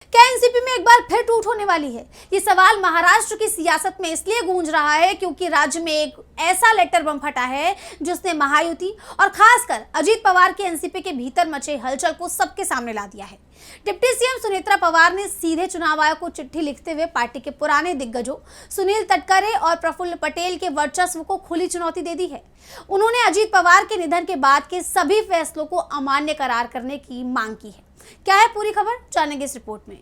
क्या एनसीपी में एक बार फिर टूट होने वाली है? ये सवाल महाराष्ट्र की सियासत में इसलिए गूंज रहा है क्योंकि राज्य में एक ऐसा लेटर बम फटा है जिसने महायुति और खासकर अजीत पवार के एनसीपी के भीतर मचे हलचल को सबके सामने ला दिया है। डिप्टी सीएम सुनेत्रा पवार ने सीधे चुनाव आयोग को चिट्ठी लिखते हुए पार्टी के पुराने दिग्गजों सुनील तटकरे और प्रफुल्ल पटेल के वर्चस्व को खुली चुनौती दे दी है। उन्होंने अजीत पवार के निधन के बाद के सभी फैसलों को अमान्य करार करने की मांग की है। क्या है पूरी खबर, जानेंगे इस रिपोर्ट में।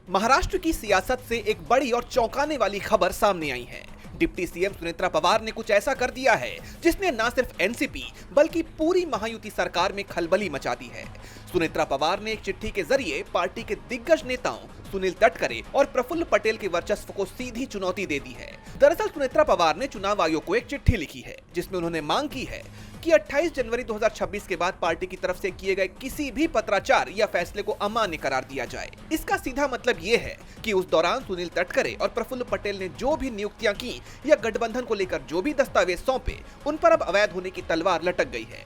महाराष्ट्र की सियासत से एक बड़ी और चौंकाने वाली खबर सामने आई है। डिप्टी सीएम सुनेत्रा पवार ने कुछ ऐसा कर दिया है जिसने न सिर्फ एनसीपी बल्कि पूरी महायुति सरकार में खलबली मचा दी है। सुनेत्रा पवार ने एक चिट्ठी के जरिए पार्टी के दिग्गज नेताओं सुनील तटकरे और प्रफुल्ल पटेल के वर्चस्व को सीधी चुनौती दे दी है। दरअसल सुनेत्रा पवार ने चुनाव आयोग को एक चिट्ठी लिखी है जिसमें उन्होंने मांग की है कि 28 जनवरी 2026 के बाद पार्टी की तरफ से किए गए किसी भी पत्राचार या फैसले को अमान्य करार दिया जाए। इसका सीधा मतलब ये है कि उस दौरान सुनील तटकरे और प्रफुल्ल पटेल ने जो भी नियुक्तियां की या गठबंधन को लेकर जो भी दस्तावेज सौंपे, उन पर अब अवैध होने की तलवार लटक गई है।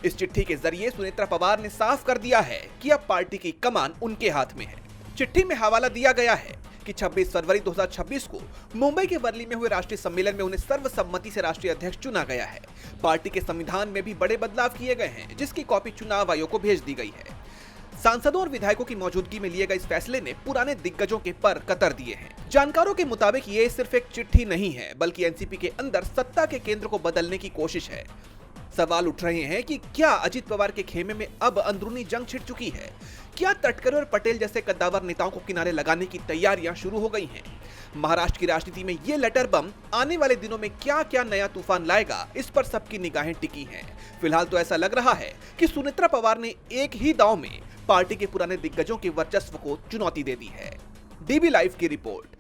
इस चिट्ठी के जरिए सुनेत्रा पवार ने साफ कर दिया है कि अब पार्टी की कमान उनके हाथ में है। चिट्ठी में हवाला दिया गया है कि 26 फरवरी 2026 को मुंबई के वर्ली में हुए राष्ट्रीय सम्मेलन में उन्हें सर्वसम्मति से राष्ट्रीय अध्यक्ष चुना गया है। पार्टी के संविधान में भी बड़े बदलाव किए गए हैं जिसकी कॉपी चुनाव आयोग को भेज दी गई है। सांसदों और विधायकों की मौजूदगी में लिए गए इस फैसले ने पुराने दिग्गजों के पर कतर दिए हैं। जानकारों के मुताबिक ये सिर्फ एक चिट्ठी नहीं है बल्कि एनसीपी के अंदर सत्ता के केंद्र को बदलने की कोशिश है। सवाल उठ रहे हैं कि क्या अजीत पवार के खेमे में अब अंदरूनी जंग छिड़ चुकी है? क्या तटकरे और पटेल जैसे कद्दावर नेताओं को किनारे लगाने की तैयारियां शुरू हो गई हैं? महाराष्ट्र की राजनीति में ये लेटर बम आने वाले दिनों में क्या क्या नया तूफान लाएगा, इस पर सबकी निगाहें टिकी हैं। फिलहाल तो ऐसा लग रहा है कि सुनेत्रा पवार ने एक ही दांव में पार्टी के पुराने दिग्गजों के वर्चस्व को चुनौती दे दी है। डीबी लाइव की रिपोर्ट।